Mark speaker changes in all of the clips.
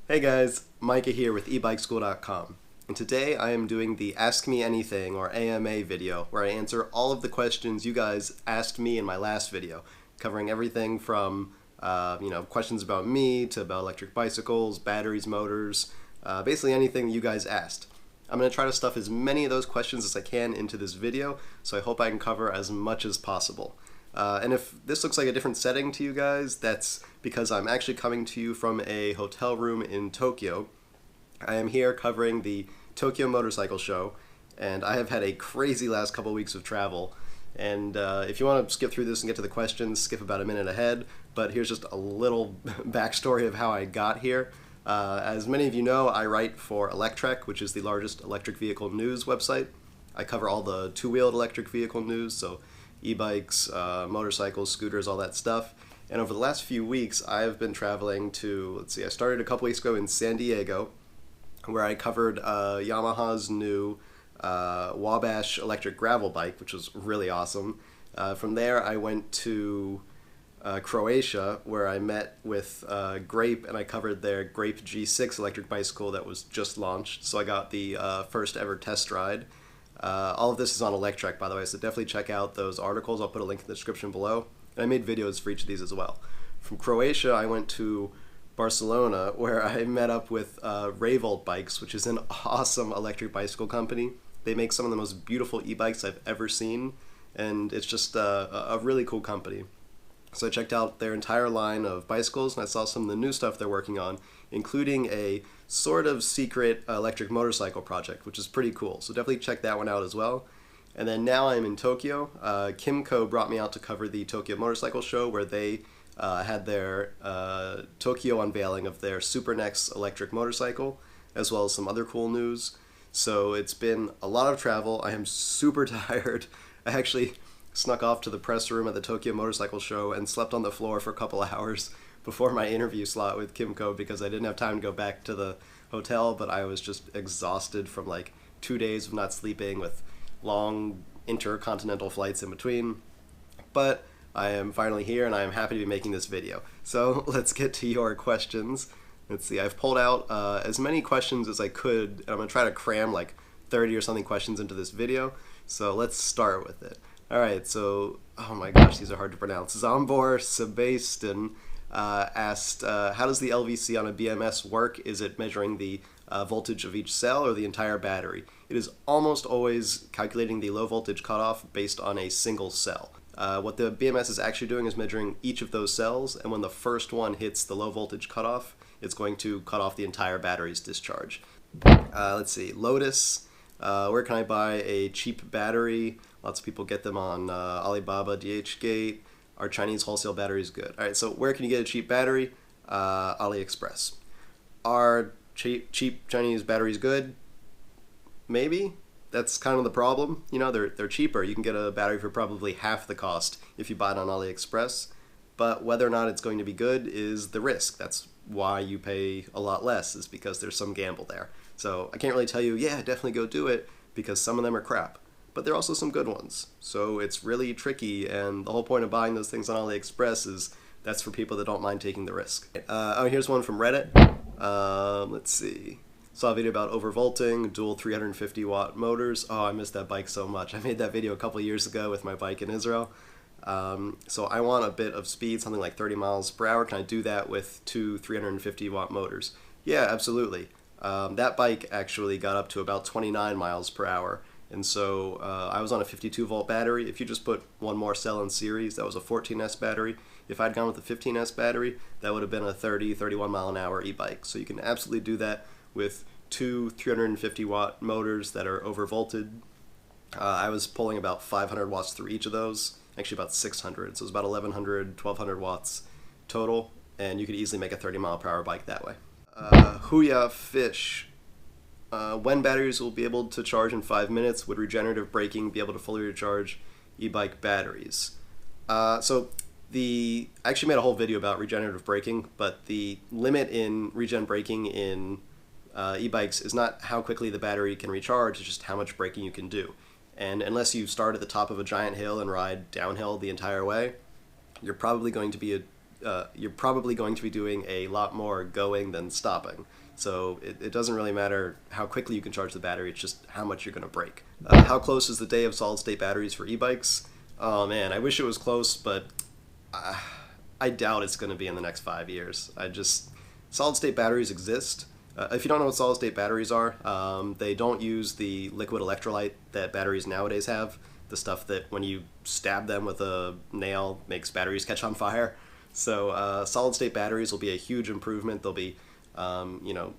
Speaker 1: Hey guys, Micah here with EbikeSchool.com, and today I am doing the Ask Me Anything or AMA video where I answer all of the questions you guys asked me in my last video, covering everything from questions about me to about electric bicycles, batteries, motors, basically anything you guys asked. I'm going to try to stuff as many of those questions as I can into this video, so I hope I can cover as much as possible. And if this looks like a different setting to you guys, that's because I'm actually coming to you from a hotel room in Tokyo. I am here covering the Tokyo Motorcycle Show, and I have had a crazy last couple weeks of travel. And if you want to skip through this and get to the questions, skip about a minute ahead, but here's just a little backstory of how I got here. As many of you know, I write for Electrek, which is the largest electric vehicle news website. I cover all the two-wheeled electric vehicle news, so e-bikes, motorcycles, scooters, all that stuff. And over the last few weeks, I've been traveling to, I started a couple weeks ago in San Diego, where I covered Yamaha's new Wabash electric gravel bike, which was really awesome. From there, I went to Croatia, where I met with Grape, and I covered their Grape G6 electric bicycle that was just launched. So I got the first ever test ride. All of this is on Electrek, by the way, so definitely check out those articles. I'll put a link in the description below. And I made videos for each of these as well. From Croatia, I went to Barcelona, where I met up with Revolt Bikes, which is an awesome electric bicycle company. They make some of the most beautiful e-bikes I've ever seen, and it's just a really cool company. So I checked out their entire line of bicycles, and I saw some of the new stuff they're working on, including a sort of secret electric motorcycle project, which is pretty cool. So definitely check that one out as well. And then now I'm in Tokyo. Kimco brought me out to cover the Tokyo Motorcycle Show, where they had their Tokyo unveiling of their Super Next electric motorcycle, as well as some other cool news. So it's been a lot of travel. I am super tired. I actually snuck off to the press room at the Tokyo Motorcycle Show and slept on the floor for a couple of hours before my interview slot with Kimco because I didn't have time to go back to the hotel, but I was just exhausted from like 2 days of not sleeping with long intercontinental flights in between. But I am finally here and I am happy to be making this video. So let's get to your questions. Let's see, I've pulled out as many questions as I could, and I'm going to try to cram like 30 or something questions into this video. So let's start with it. Alright, so, oh my gosh, these are hard to pronounce. Zombor Sebastian asked, how does the LVC on a BMS work? Is it measuring the voltage of each cell or the entire battery? It is almost always calculating the low voltage cutoff based on a single cell. What the BMS is actually doing is measuring each of those cells, and when the first one hits the low voltage cutoff, it's going to cut off the entire battery's discharge. Let's see, Lotus, where can I buy a cheap battery? Lots of people get them on Alibaba, DHgate. Are Chinese wholesale batteries good? Alright, so where can you get a cheap battery? AliExpress. Are cheap Chinese batteries good? Maybe. That's kind of the problem. You know, they're cheaper. You can get a battery for probably half the cost if you buy it on AliExpress. But whether or not it's going to be good is the risk. That's why you pay a lot less, is because there's some gamble there. So I can't really tell you, yeah, definitely go do it, because some of them are crap. But there are also some good ones. So it's really tricky, and the whole point of buying those things on AliExpress is that's for people that don't mind taking the risk. Here's one from Reddit. Let's see. Saw a video about Overvolting, dual 350 watt motors. Oh, I missed that bike so much. I made that video a couple years ago with my bike in Israel. So I want a bit of speed, something like 30 miles per hour. Can I do that with two 350 watt motors? Yeah, absolutely. That bike actually got up to about 29 miles per hour. And so I was on a 52 volt battery. If you just put one more cell in series, that was a 14S battery. If I'd gone with a 15S battery, that would have been a 31 mile an hour e-bike. So you can absolutely do that with two 350 watt motors that are overvolted. I was pulling about 500 watts through each of those, actually about 600. So it was about 1100, 1200 watts total, and you could easily make a 30 mile per hour bike that way. Huya Fish. When batteries will be able to charge in 5 minutes, would regenerative braking be able to fully recharge e-bike batteries? I actually made a whole video about regenerative braking, but the limit in regen braking in e-bikes is not how quickly the battery can recharge, it's just how much braking you can do. And unless you start at the top of a giant hill and ride downhill the entire way, you're probably going to be you're probably going to be doing a lot more going than stopping. So it doesn't really matter how quickly you can charge the battery, it's just how much you're going to break. How close is the day of solid-state batteries for e-bikes? Oh man, I wish it was close, but I doubt it's going to be in the next 5 years. Solid-state batteries exist. If you don't know what solid-state batteries are, they don't use the liquid electrolyte that batteries nowadays have, the stuff that when you stab them with a nail makes batteries catch on fire. So solid-state batteries will be a huge improvement. They'll be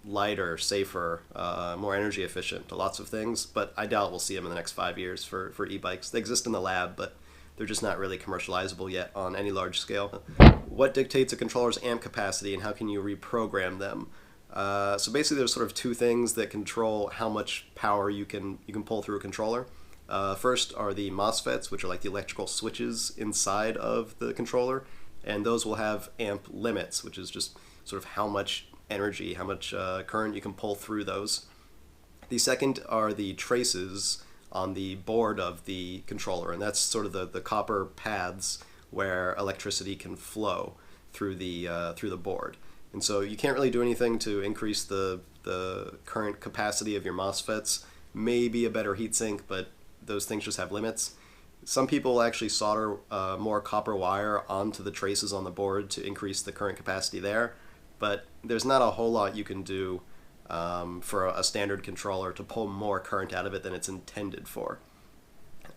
Speaker 1: lighter, safer, more energy efficient, lots of things, but I doubt we'll see them in the next 5 years for e-bikes. They exist in the lab, but they're just not really commercializable yet on any large scale. What dictates a controller's amp capacity and how can you reprogram them? So basically there's sort of two things that control how much power you can pull through a controller. First are the MOSFETs, which are like the electrical switches inside of the controller, and those will have amp limits, which is just sort of how much energy, how much current you can pull through those. The second are the traces on the board of the controller, and that's sort of the copper paths where electricity can flow through the board. And so you can't really do anything to increase the current capacity of your MOSFETs. Maybe a better heatsink, but those things just have limits. Some people will actually solder more copper wire onto the traces on the board to increase the current capacity there, but there's not a whole lot you can do for a standard controller to pull more current out of it than it's intended for.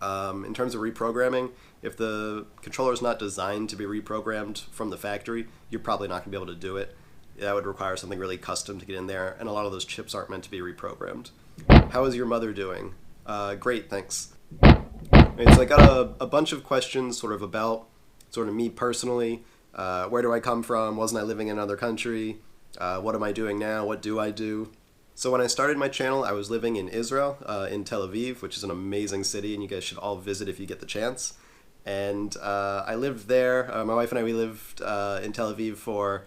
Speaker 1: In terms of reprogramming, if the controller is not designed to be reprogrammed from the factory, you're probably not going to be able to do it. That would require something really custom to get in there, and a lot of those chips aren't meant to be reprogrammed. How is your mother doing? Great, thanks. So I got a bunch of questions sort of about sort of me personally. Where do I come from? Wasn't I living in another country? What am I doing now? What do I do? So when I started my channel, I was living in Israel, in Tel Aviv, which is an amazing city, and you guys should all visit if you get the chance. And I lived there. My wife and I, we lived in Tel Aviv for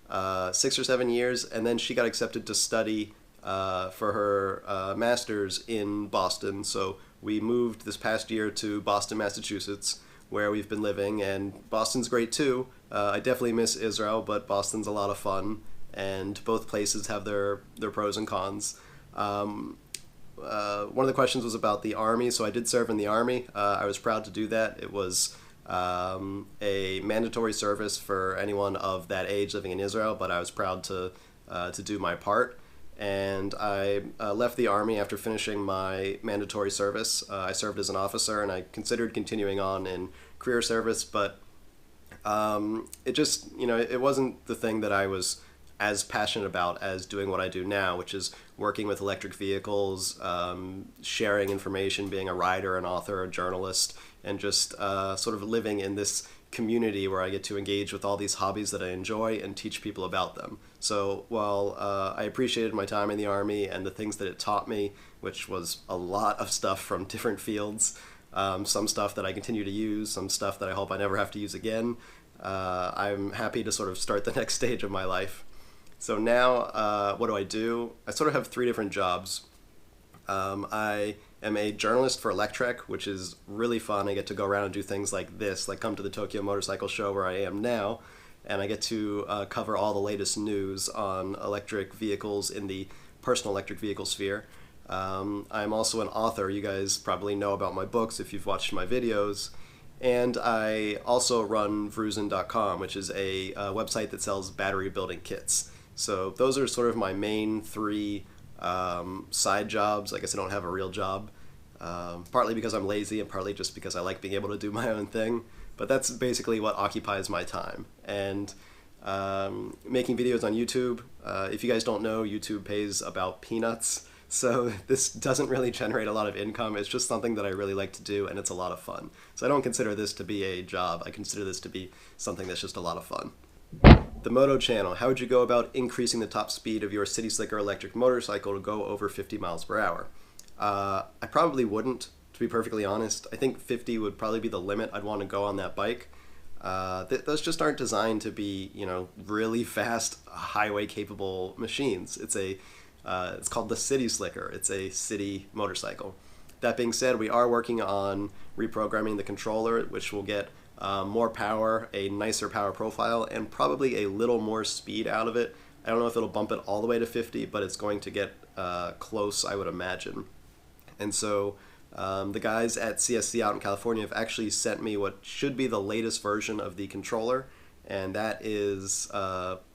Speaker 1: 6 or 7 years, and then she got accepted to study for her master's in Boston. So we moved this past year to Boston, Massachusetts, where we've been living, and Boston's great too. I definitely miss Israel, but Boston's a lot of fun, and both places have their pros and cons. One of the questions was about the Army, so I did serve in the Army. I was proud to do that. It was a mandatory service for anyone of that age living in Israel, but I was proud to do my part. And I left the Army after finishing my mandatory service. I served as an officer, and I considered continuing on in career service, but it just, it wasn't the thing that I was as passionate about as doing what I do now, which is working with electric vehicles, sharing information, being a writer, an author, a journalist, and just sort of living in this community where I get to engage with all these hobbies that I enjoy and teach people about them. So while I appreciated my time in the Army and the things that it taught me, which was a lot of stuff from different fields, some stuff that I continue to use, some stuff that I hope I never have to use again, I'm happy to sort of start the next stage of my life. So now, what do? I sort of have 3 different jobs. I am a journalist for Electrek, which is really fun. I get to go around and do things like this, like come to the Tokyo Motorcycle Show where I am now, and I get to cover all the latest news on electric vehicles in the personal electric vehicle sphere. I'm also an author. You guys probably know about my books if you've watched my videos. And I also run Vruzen.com, which is a website that sells battery building kits. So those are sort of my main 3 side jobs. I guess I don't have a real job, partly because I'm lazy and partly just because I like being able to do my own thing. But that's basically what occupies my time. And making videos on YouTube, if you guys don't know, YouTube pays about peanuts. So this doesn't really generate a lot of income. It's just something that I really like to do, and it's a lot of fun. So I don't consider this to be a job. I consider this to be something that's just a lot of fun. The Moto channel. How would you go about increasing the top speed of your City Slicker electric motorcycle to go over 50 miles per hour? I probably wouldn't, to be perfectly honest. I think 50 would probably be the limit I'd want to go on that bike. Those just aren't designed to be, really fast, highway-capable machines. It's called the City Slicker. It's a city motorcycle. That being said, we are working on reprogramming the controller, which will get more power, a nicer power profile, and probably a little more speed out of it. I don't know if it'll bump it all the way to 50, but it's going to get close, I would imagine. And so the guys at CSC out in California have actually sent me what should be the latest version of the controller, and that is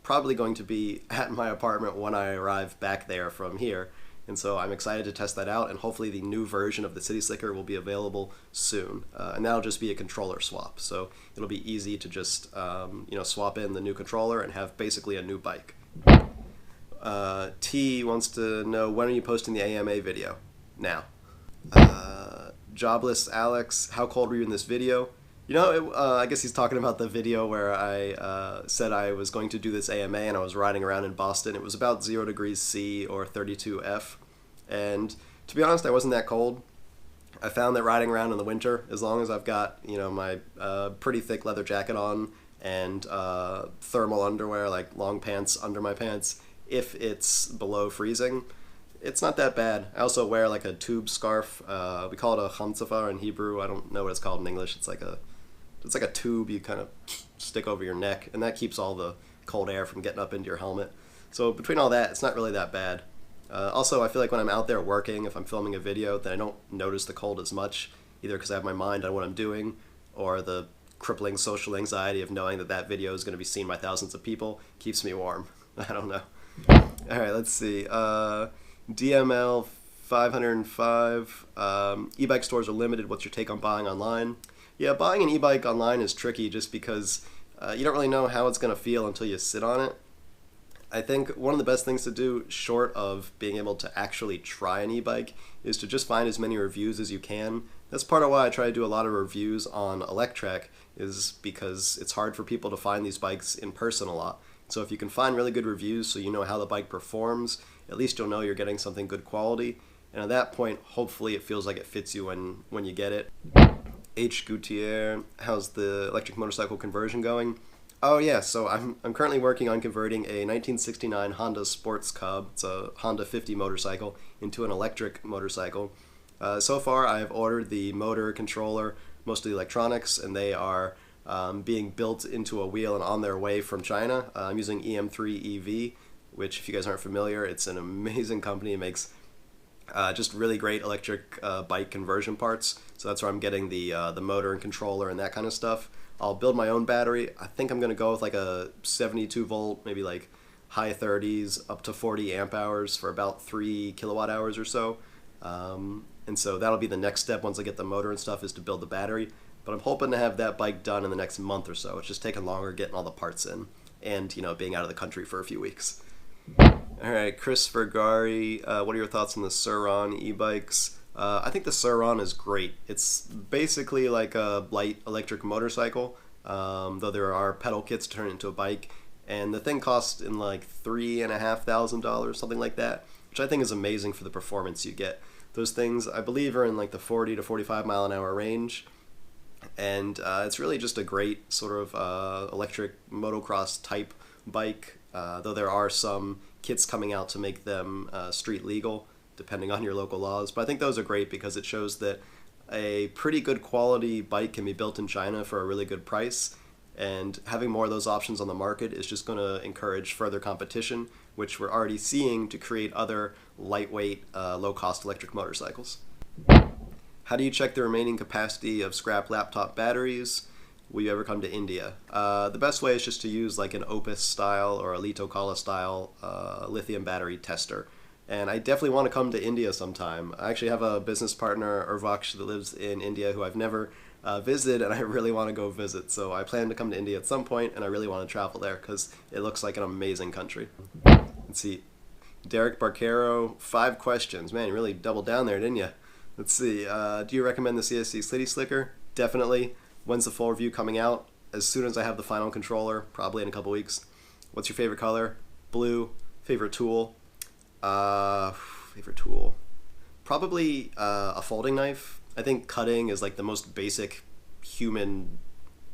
Speaker 1: probably going to be at my apartment when I arrive back there from here. And so I'm excited to test that out, and hopefully the new version of the City Slicker will be available soon. And that'll just be a controller swap, so it'll be easy to just swap in the new controller and have basically a new bike. T wants to know, when are you posting the AMA video? Now. Jobless Alex, how cold were you in this video? I guess he's talking about the video where I said I was going to do this AMA and I was riding around in Boston. It was about 0 degrees C or 32 F. And to be honest, I wasn't that cold. I found that riding around in the winter, as long as I've got my pretty thick leather jacket on and thermal underwear, like long pants under my pants, if it's below freezing, it's not that bad. I also wear like a tube scarf. We call it a hamsafar in Hebrew. I don't know what it's called in English. It's like a tube you kind of stick over your neck, and that keeps all the cold air from getting up into your helmet. So between all that, it's not really that bad. Also, I feel like when I'm out there working, if I'm filming a video, then I don't notice the cold as much, either because I have my mind on what I'm doing, or the crippling social anxiety of knowing that that video is going to be seen by thousands of people keeps me warm. I don't know. All right, let's see. DML 505. E-bike stores are limited. What's your take on buying online? Yeah, buying an e-bike online is tricky just because you don't really know how it's going to feel until you sit on it. I think one of the best things to do, short of being able to actually try an e-bike, is to just find as many reviews as you can. That's part of why I try to do a lot of reviews on Electrek, is because it's hard for people to find these bikes in person a lot. So if you can find really good reviews so you know how the bike performs, at least you'll know you're getting something good quality. And at that point, hopefully it feels like it fits you when you get it. H. Gutierrez, how's the electric motorcycle conversion going? Oh yeah, so I'm currently working on converting a 1969 Honda Sports Cub, it's a Honda 50 motorcycle, into an electric motorcycle. So far I've ordered the motor, controller, most of the electronics, and they are being built into a wheel and on their way from China. I'm using EM3 EV, which, if you guys aren't familiar, it's an amazing company. It makes just really great electric bike conversion parts. So that's where I'm getting the motor and controller and that kind of stuff. I'll build my own battery. I think I'm going to go with like a 72 volt, maybe like high 30s, up to 40 amp hours for about 3 kilowatt hours or so. And so that'll be the next step once I get the motor and stuff, is to build the battery. But I'm hoping to have that bike done in the next month or so. It's just taking longer getting all the parts in and, being out of the country for a few weeks. All right, Chris Vergari, what are your thoughts on the Surrani e-bikes? I think the Surrani is great. It's basically like a light electric motorcycle, though there are pedal kits to turn it into a bike. And the thing costs in like $3,500, something like that, which I think is amazing for the performance you get. Those things, I believe, are in like the 40 to 45 mile an hour range. And it's really just a great sort of electric motocross type bike, though there are some kits coming out to make them street legal, depending on your local laws. But I think those are great because it shows that a pretty good quality bike can be built in China for a really good price. And having more of those options on the market is just going to encourage further competition, which we're already seeing to create other lightweight, low-cost electric motorcycles. How do you check the remaining capacity of scrap laptop batteries? Will you ever come to India? The best way is just to use like an Opus style or a Litokala style lithium battery tester. And I definitely want to come to India sometime. I actually have a business partner, Urvaksh, that lives in India who I've never visited, and I really want to go visit. So I plan to come to India at some point, and I really want to travel there because it looks like an amazing country. Let's see. Derek Barquero, 5 questions. Man, you really doubled down there, didn't you? Let's see. Do you recommend the CSC City Slicker? Definitely. When's the full review coming out? As soon as I have the final controller, probably in a couple weeks. What's your favorite color? Blue. Favorite tool? Favorite tool? Probably a folding knife. I think cutting is like the most basic human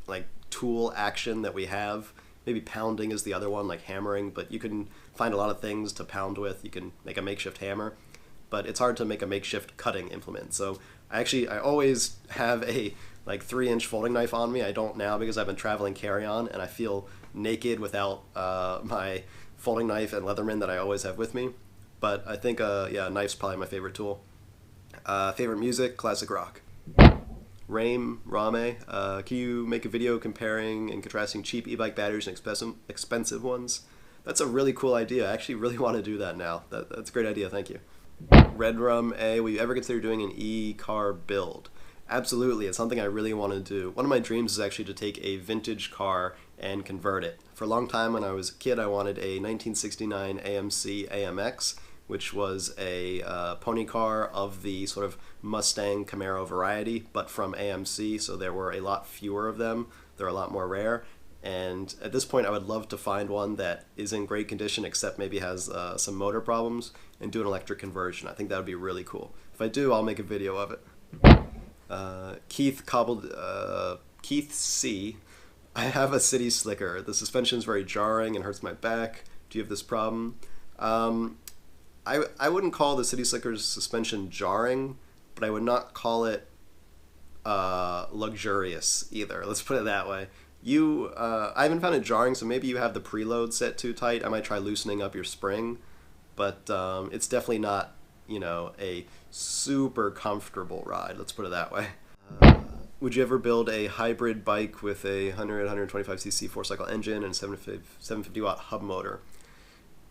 Speaker 1: like tool action that we have. Maybe pounding is the other one, like hammering, but you can find a lot of things to pound with. You can make a makeshift hammer, but it's hard to make a makeshift cutting implement. So I always have a like 3-inch folding knife on me. I don't now because I've been traveling carry-on, and I feel naked without my folding knife and Leatherman that I always have with me. But I think, yeah, a knife's probably my favorite tool. Favorite music, classic rock. Rame, can you make a video comparing and contrasting cheap e-bike batteries and expensive ones? That's a really cool idea. I actually really want to do that now. That's a great idea, thank you. Red Rum A, will you ever consider doing an e-car build? Absolutely, it's something I really want to do. One of my dreams is actually to take a vintage car and convert it. For a long time when I was a kid, I wanted a 1969 AMC AMX, which was a pony car of the sort of Mustang Camaro variety, but from AMC, so there were a lot fewer of them. They're a lot more rare. And at this point, I would love to find one that is in great condition, except maybe has some motor problems, and do an electric conversion. I think that would be really cool. If I do, I'll make a video of it. Keith C. I have a city slicker. The suspension is very jarring and hurts my back. Do you have this problem? I wouldn't call the city slicker's suspension jarring, but I would not call it luxurious either. Let's put it that way. I haven't found it jarring, so maybe you have the preload set too tight. I might try loosening up your spring, but it's definitely not, a super comfortable ride. Let's put it that way. Would you ever build a hybrid bike with a 125cc 4-cycle engine and 750 watt hub motor?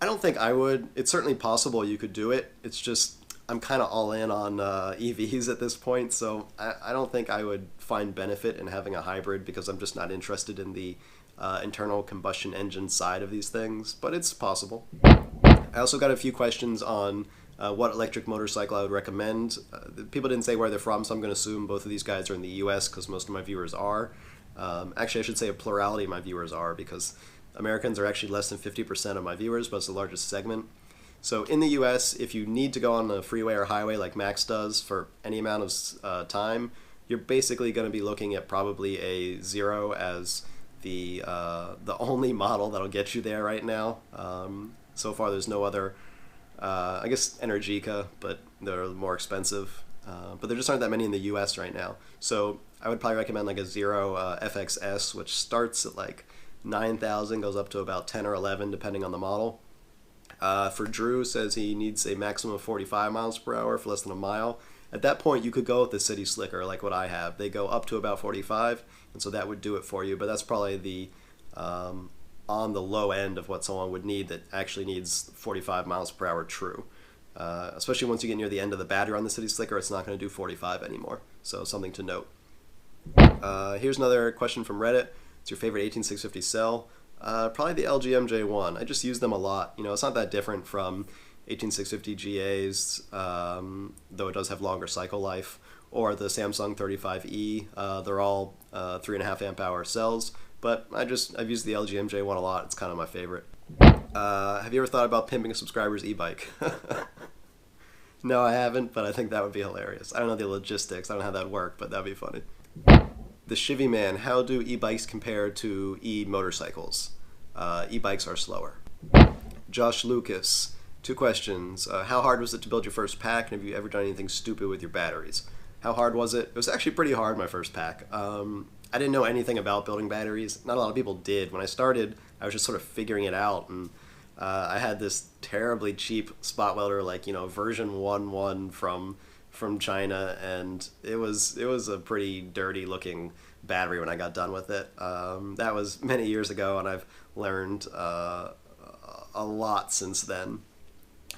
Speaker 1: I don't think I would. It's certainly possible you could do it. It's just I'm kind of all in on EVs at this point, so I don't think I would find benefit in having a hybrid because I'm just not interested in the internal combustion engine side of these things, but it's possible. I also got a few questions on what electric motorcycle I would recommend. People didn't say where they're from, so I'm going to assume both of these guys are in the US because most of my viewers are. Actually, I should say a plurality of my viewers are, because Americans are actually less than 50% of my viewers, but it's the largest segment. So in the US, if you need to go on the freeway or highway like Max does for any amount of time, you're basically going to be looking at probably a Zero as the only model that'll get you there right now. So far, there's no other. I guess Energica, but they're more expensive. But there just aren't that many in the US right now. So I would probably recommend like a Zero FXS, which starts at like 9,000, goes up to about 10 or 11 depending on the model. For Drew, says he needs a maximum of 45 miles per hour for less than a mile. At that point, you could go with the city slicker like what I have. They go up to about 45, and so that would do it for you. But that's probably the on the low end of what someone would need that actually needs 45 miles per hour true. Especially once you get near the end of the battery on the city slicker, it's not going to do 45 anymore. So something to note. Here's another question from Reddit. What's your favorite 18650 cell? Probably the LG MJ1. I just use them a lot. It's not that different from 18650 GAs, though it does have longer cycle life, or the Samsung 35E. They're all 3.5 amp hour cells, but I've used the LG MJ1 a lot. It's kind of my favorite. Have you ever thought about pimping a subscriber's e-bike? No, I haven't, but I think that would be hilarious. I don't know the logistics. I don't know how that would work, but that'd be funny. The Chevy Man, how do e-bikes compare to e-motorcycles? E-bikes are slower. Josh Lucas, 2 questions. How hard was it to build your first pack, and have you ever done anything stupid with your batteries? How hard was it? It was actually pretty hard, my first pack. I didn't know anything about building batteries. Not a lot of people did. When I started, I was just sort of figuring it out, and I had this terribly cheap spot welder, like, version 1.1 from China, and it was a pretty dirty looking battery when I got done with it. That was many years ago, and I've learned a lot since then.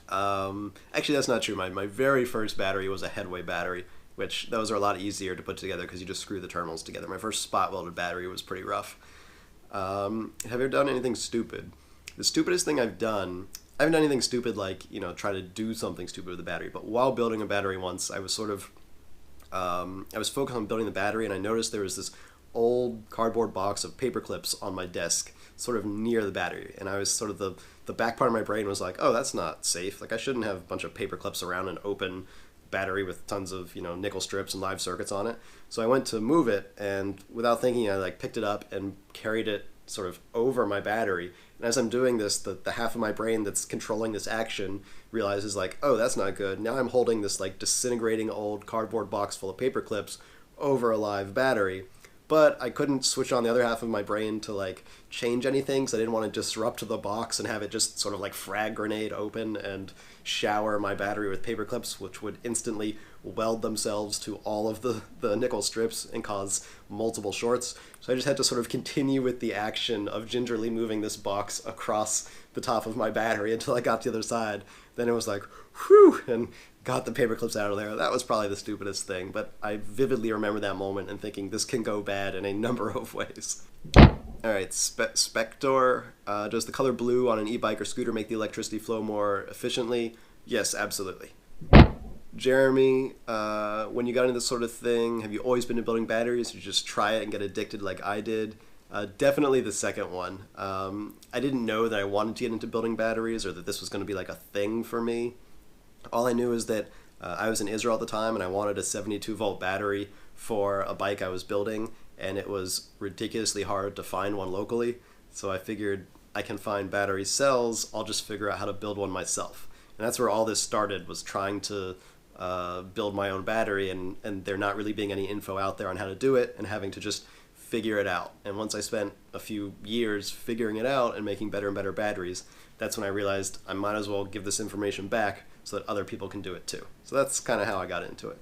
Speaker 1: Actually, that's not true. My very first battery was a headway battery, which those are a lot easier to put together because you just screw the terminals together. My first spot welded battery was pretty rough. Have you ever done anything stupid? The stupidest thing I've done, I haven't done anything stupid like, try to do something stupid with the battery, but while building a battery once, I was sort of, I was focused on building the battery, and I noticed there was this old cardboard box of paper clips on my desk, sort of near the battery, and I was sort of the back part of my brain was like, oh, that's not safe. Like, I shouldn't have a bunch of paper clips around an open battery with tons of, nickel strips and live circuits on it. So I went to move it, and without thinking, I picked it up and carried it sort of over my battery. And as I'm doing this, the half of my brain that's controlling this action realizes oh, that's not good. Now I'm holding this disintegrating old cardboard box full of paper clips over a live battery. But I couldn't switch on the other half of my brain to like change anything, so I didn't want to disrupt the box and have it just sort of like frag grenade open and shower my battery with paper clips, which would instantly weld themselves to all of the nickel strips and cause multiple shorts. So I just had to sort of continue with the action of gingerly moving this box across the top of my battery until I got to the other side. Then it was like, whew, and got the paper clips out of there. That was probably the stupidest thing, but I vividly remember that moment and thinking this can go bad in a number of ways. Alright, Spector. Does the color blue on an e-bike or scooter make the electricity flow more efficiently? Yes, absolutely. Jeremy, when you got into this sort of thing, have you always been into building batteries? Or you just try it and get addicted like I did? Definitely the second one. I didn't know that I wanted to get into building batteries or that this was going to be like a thing for me. All I knew is that I was in Israel at the time and I wanted a 72-volt battery for a bike I was building, and it was ridiculously hard to find one locally. So I figured I can find battery cells, I'll just figure out how to build one myself. And that's where all this started, was trying to build my own battery, and there not really being any info out there on how to do it and having to just figure it out. And once I spent a few years figuring it out and making better and better batteries, that's when I realized I might as well give this information back so that other people can do it too. So that's kind of how I got into it.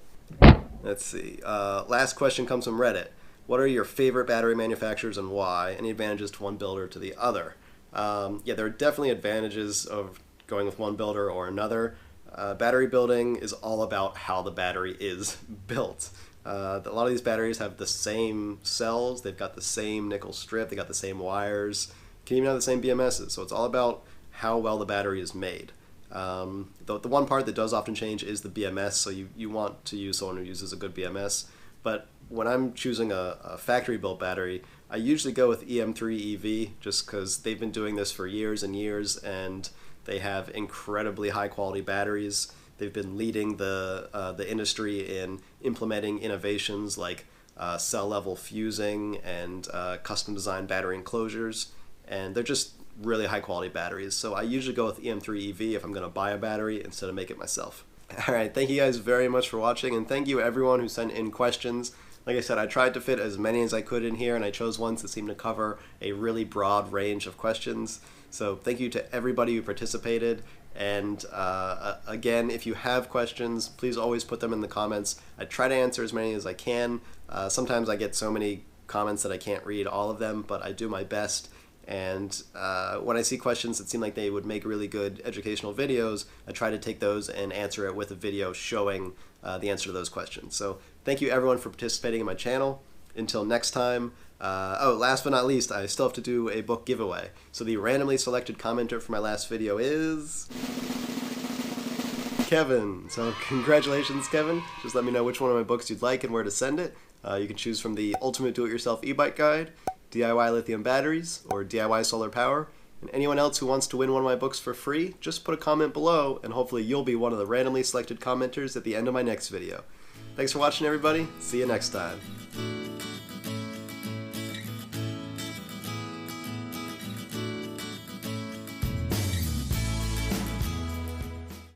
Speaker 1: Let's see. Last question comes from Reddit. What are your favorite battery manufacturers and why? Any advantages to one builder to the other? Yeah, there are definitely advantages of going with one builder or another. Battery building is all about how the battery is built. A lot of these batteries have the same cells, they've got the same nickel strip, they got the same wires, can even have the same BMSs, so it's all about how well the battery is made. The one part that does often change is the BMS, so you want to use someone who uses a good BMS, but when I'm choosing a factory-built battery, I usually go with EM3 EV, just because they've been doing this for years and years, and they have incredibly high-quality batteries. They've been leading the industry in implementing innovations like cell-level fusing and custom-designed battery enclosures, and they're just really high-quality batteries. So I usually go with EM3 EV if I'm going to buy a battery instead of make it myself. Alright, thank you guys very much for watching, and thank you everyone who sent in questions. Like I said, I tried to fit as many as I could in here, and I chose ones that seemed to cover a really broad range of questions. So thank you to everybody who participated, and again, if you have questions, please always put them in the comments. I try to answer as many as I can. Sometimes I get so many comments that I can't read all of them, but I do my best. And when I see questions that seem like they would make really good educational videos, I try to take those and answer it with a video showing the answer to those questions. So thank you everyone for participating in my channel. Until next time. Oh, last but not least, I still have to do a book giveaway. So the randomly selected commenter for my last video is Kevin. So congratulations, Kevin. Just let me know which one of my books you'd like and where to send it. You can choose from the Ultimate Do-It-Yourself e-bike guide, DIY Lithium Batteries, or DIY Solar Power. And anyone else who wants to win one of my books for free, just put a comment below, and hopefully you'll be one of the randomly selected commenters at the end of my next video. Thanks for watching, everybody. See you next time.